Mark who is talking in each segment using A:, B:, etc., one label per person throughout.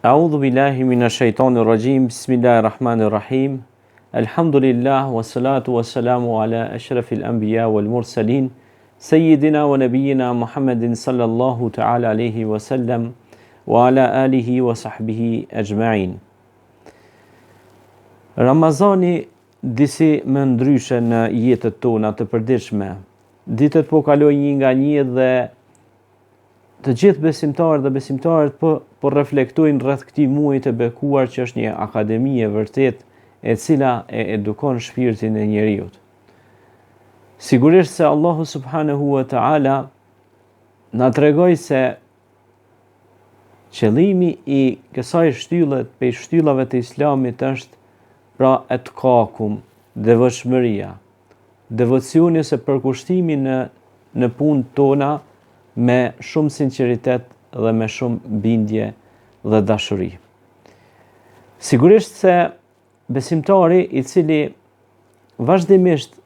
A: A'udhu billahi minash shaitanir rajim. Bismillahir rahmanir rahim. Alhamdulillah wassalatu wassalamu ala ashrafil anbiya wal mursalin sayyidina wa nabiyyina Muhammadin sallallahu ta'ala alayhi wa sallam wa ala alihi wa sahbihi ajma'in. Ramazani disi më ndryshe në jetët tona të përditshme. Ditët po kalojnë një nga një dhe të gjithë besimtarët dhe besimtarët po reflektojnë rreth këtij muaji të bekuar që është një akademi e vërtet e cila e edukon shpirtin e njeriut. Sigurisht se Allahu subhanahu wa ta'ala na tregoi se qëllimi i kësaj shtylle, prej shtyllave të Islamit është pra etkakum, devotshmëria, devocioni ose përkushtimi në punët tona me shumë sinqeritet dhe me shumë bindje dhe dashuri. Sigurisht se besimtari i cili vazhdimisht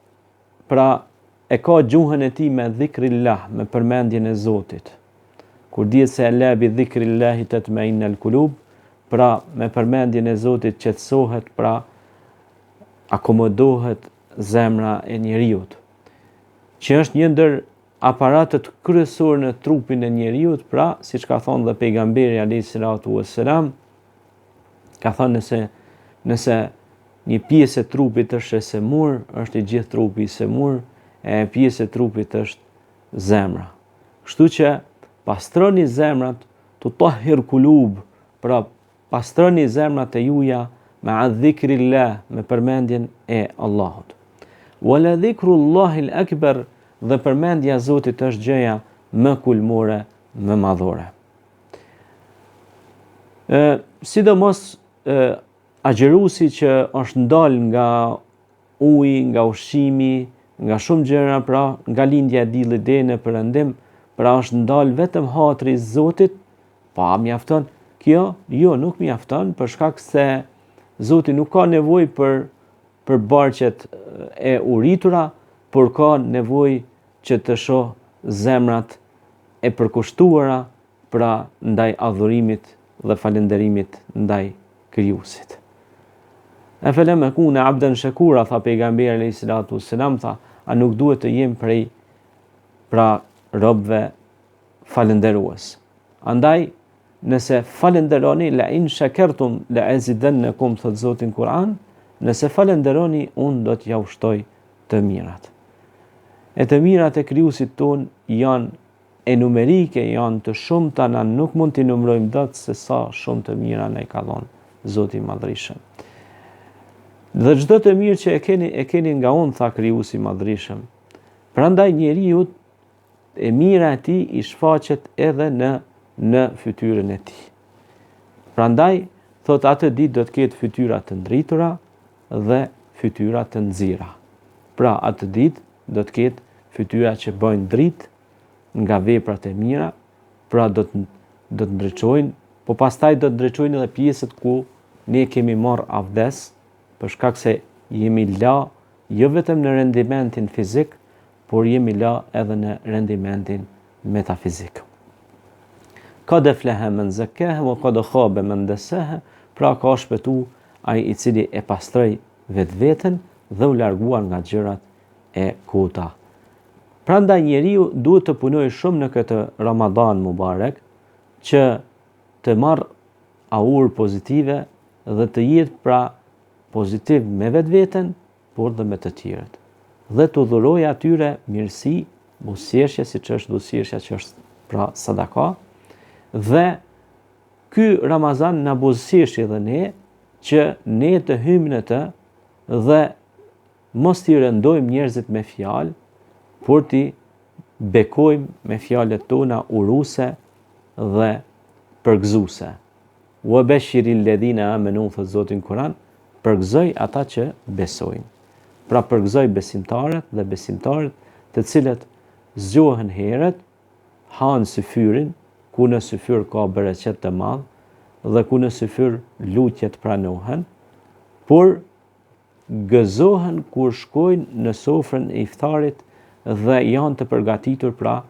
A: pra e ka gjuhën e tij me dhikrillah, me përmendjen e Zotit. Kur dihet se la bi dhikrillahi tatma'innul qulub, pra me përmendjen e Zotit qetësohet, pra akomodohet zemra e njeriut, që është një ndër aparatet kryesor në trupin e njeriut, pra siç ka thonë dhe pejgamberi alayhi salatu wassalam, ka thënë nëse një pjesë e trupit është e semur, është i gjithë trupi i semur, e pjesë e trupit është zemra. Kështu që pastroni zemrat, tutahhir qulub, pra pastroni zemrat e juaja me dhikrillah, me përmendjen e Allahut. Wala dhikrullahil akbar, dhe përmendja e Zotit është gjëja më kulmore, më madhore. Sidomos agjeruesi që është ndal nga uji, nga ushqimi, nga shumë gjëra, pra nga lindja e diellit deri në perëndim, pra është ndal vetëm hatri i Zotit, pa mjafton. Kjo jo nuk mjafton, për shkak se Zoti nuk ka nevojë për barqet e uritura, por ka nevojë që të shoh zemrat e përkushtuara pra ndaj adhurimit dhe falënderimit ndaj Krijuesit. Afalam akuna abdan shakura, tha pejgamberi alayhi salatu wassalam, tha, a nuk duhet të jem prej pra robëve falënderues. Andaj nëse falënderoni, la in shakartum la azidannakum, thot Zoti në Kur'an, nëse falënderoni, unë do t'ja ushtoj të mirat. E të mirat e Krijuesit ton janë e numerike, janë të shumta, na nuk mund t'i numërojmë dot se sa shumë të mira na i ka dhënë Zoti i Madhërisëm. Dhe çdo të mirë që e keni nga unë, tha Krijuesi i Madhërisëm. Prandaj njeriu e mira e tij i shfaqet edhe në fytyrën e tij. Prandaj thot atë ditë do të ketë fytyra të ndritura dhe fytyra të nxira. Pra atë ditë do të ketë fytyra që bëjnë dritë nga veprat e mira, pra do të ndriçojnë, po pastaj do të ndriçojnë edhe pjesët ku ne kemi marrë avdes, për shkak se jemi la jo vetëm në rendimentin fizik, por jemi la edhe në rendimentin metafizik. Qad aflaha man zakkaha wa qad khaba man dassaha, pra ka shpëtu ai i cili e pastroi vetveten dhe u larguar nga gjërat e kota. Prandaj njeriu duhet të punojë shumë në këtë Ramadan mubarek, që të marrë aur pozitive dhe të jetë pra pozitiv me vetveten, por dhe me të tjerët. Dhe të dhurojë atyre mirësi, buzëqeshje, siç është buzëqeshja që është pra sadaka, dhe ky Ramazan na buzëqeshi dhe ne, që ne të hyjmë në të dhe mos t'i rëndojmë njerëzit me fjalë, por t'i bekojmë me fjalët tona uruse dhe përgëzuese. Wa bashiril ladhina amanu, thot Zoti në Kur'an, përgëzoj ata që besojnë. Pra përgëzoj besimtarët dhe besimtarët të cilët zgjohen herët, hanë syfyrin, ku në syfyr ka bereqet të madh dhe ku në syfyr lutjet pranohen, por gëzohen kur shkojnë në sofrën e iftarit dhe janë të përgatitur pra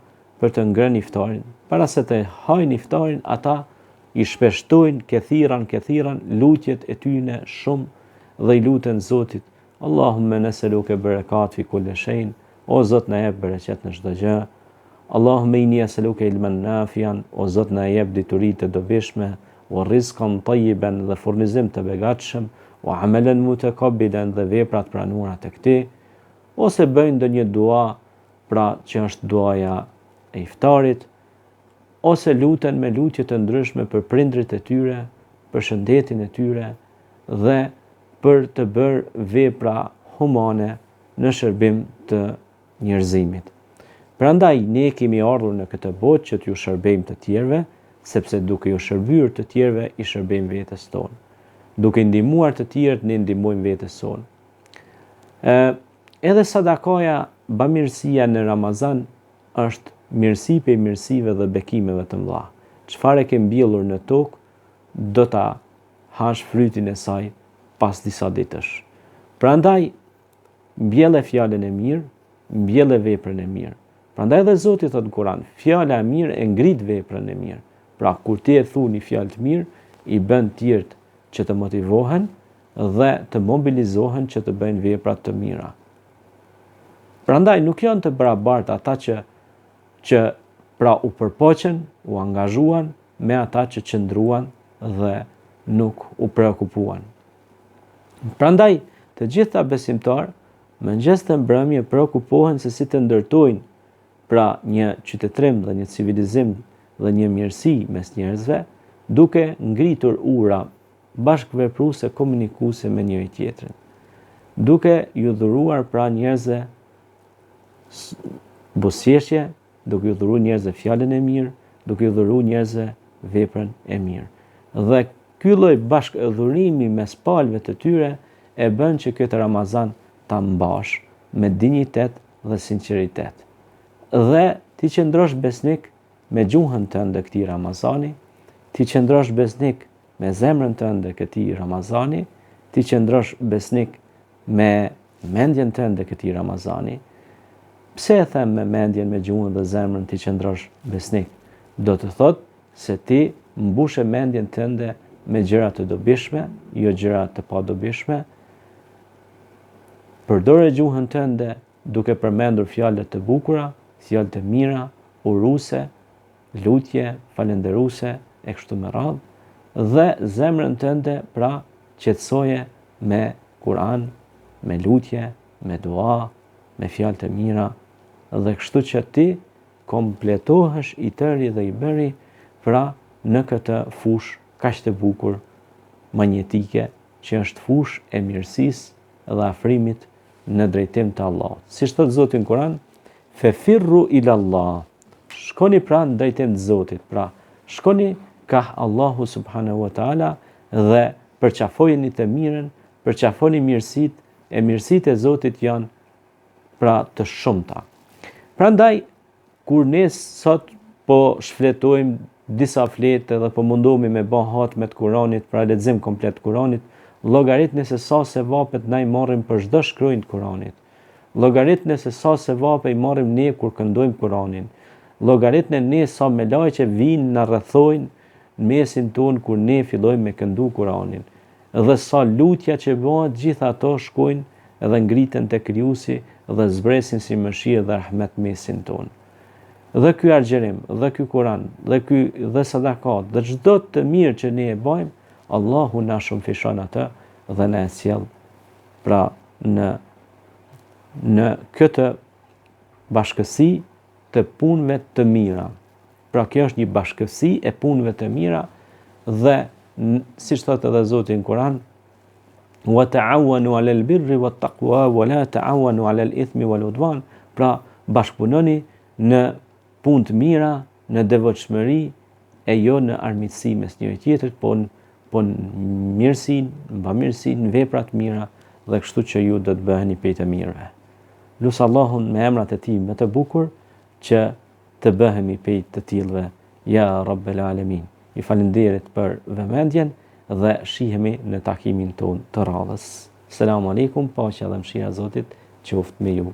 A: për të ngrënë iftarin. Para se të hajnë iftarin, ata i shpeshtojnë kethiran lutjet e tyne shumë dhe i luten Zotit, Allahumme nes'aluke berekat fi kulli shay'in, o Zot na jep bereqet në çdo gjë. Allahumme inni as'aluke ilman nafian, o Zot na jep dituri të dobishme, wa rizqan tayyiban, dhe furnizim të begatshëm, wa amalan mutakabbilan, dhe vepra të pranuara tek ti, ose bëjnë ndonjë dua, pra që është duaja e iftarit, ose luten me lutje të ndryshme për prindrit e tyre, për shëndetin e tyre dhe për të bërë vepra humane në shërbim të njerëzimit. Prandaj ne kemi ardhur në këtë botë që t'ju shërbejmë të tjerëve, sepse duke ju shërbyer të tjerëve i shërbejmë vetes tonë. Duke ndihmuar të tjerët ne ndihmojmë vetes tonë. Edhe sadakaja, bamirësia në Ramazan është mirësi pe mirësive dhe bekimeve të mëdha. Çfarë ke mbjellur në tokë, do ta hash frytin e saj pas disa ditësh. Prandaj mbjelle fjalën e mirë, mbjelle veprën e mirë. Prandaj dhe Zoti thot në Kur'an, fjala e mirë e ngrit veprën e mirë. Pra kur ti e thu një fjalë të mirë, i bën tjerët që të motivohen dhe të mobilizohen që të bëjnë vepra të mira. Prandaj nuk janë të barabartë ata që pra u përpoqen, u angazhuan me ata që qëndruan dhe nuk u preokupuan. Prandaj të gjitha besimtar mëngjes të mbrëmje preokupohen se si të ndërtojnë pra një qytetrim dhe një civilizim dhe një mirësi mes njerëzve, duke ngritur ura bashkëvepruese, komunikuese me njëri tjetrin. Duke ju dhuruar pra njerëzve buzëqeshje, duke ju dhuruar njerëzve fjalën e mirë, duke ju dhuruar njerëzve veprën e mirë. Dhe ky lloj bashkëdhurimi mes palëve të tyre e bën që këtë Ramazan ta mbash me dinjitet dhe sinqeritet. Dhe ti qëndrosh besnik me gjuhën tënde këtij Ramazani, ti qëndrosh besnik me zemrën tënde këtij Ramazani, ti qëndrosh besnik me mendjen tënde këtij Ramazani. Pse e them me mendjen, me gjuhën dhe zemrën ti qëndrosh besnik? Do të thotë se ti mbushe mendjen tënde me gjëra të dobishme, jo gjëra të padobishme. Përdore gjuhën tënde duke përmendur fjalët të bukura, fjalë të mira, uruse, lutje, falenderuse e kështu me radhë, dhe zemrën tënde pra qetësoje me Kur'an, me lutje, me dua, me fjalë të mira, dhe kështu që ti kompletohesh i tëri dhe i bëri pra në këtë fushë kaq të bukur magnetike që është fushë e mirësisë dhe afrimit në drejtim të Allahut. Si thot Zoti në Kur'an, fefirru ila Allah. Shkoni pra në drejtim të Zotit, pra shkoni ka Allahu subhanahu wa taala dhe përqafojeni të mirën, përqafoni mirësitë, e mirësitë e Zotit janë pra të shumta. Prandaj kur ne sot po shfletojmë disa flete dhe po mundohemi me bë hatme të Kuranit, pra lexim komplet të Kuranit, llogaritni se sa sevapet na i marrim për çdo shkronjë të Kuranit. Llogaritni se sa sevape i marrim ne kur këndojmë Kuranin. Llogaritni ne sa me lajqe vinë na rrethojnë në mesin ton kur ne fillojmë me këndu Kuranin. Dhe sa lutja që bëhet, gjitha ato shkojnë edhe ngriten te Krijuesi dhe zbresin si mëshirë dhe rahmet mesin ton. Dhe ky agjerim, dhe ky Kuran, dhe sadakat, dhe çdo të mirë që ne e bëjmë, Allahu na shumëfishon atë dhe na e sjell pra në këtë bashkësi të punëve të mira. Pra kjo është një bashkësi e punëve të mira dhe siç thotë edhe Zoti në Kur'an, wa ta'awanu 'alal birri wat taqwa wa la ta'awanu 'alal ithmi wal 'udwan. Pra bashkëpunoni në punë të mira, në devotshmëri e jo në armiqësi mes njëri tjetrit, po në mirësinë, bamirësinë, në vepra të mira, dhe kështu që ju do të bëheni prej të mirëve. Lusë Allahun me emrat e tij më të bukur që të bëhemi prej të tillëve, ja Rabbel Alamin. Ju falenderit për vëmendjen dhe shihemi në takimin ton të radhës. Selamun alaikum, paqja dhe mëshira e Zotit qoftë me ju.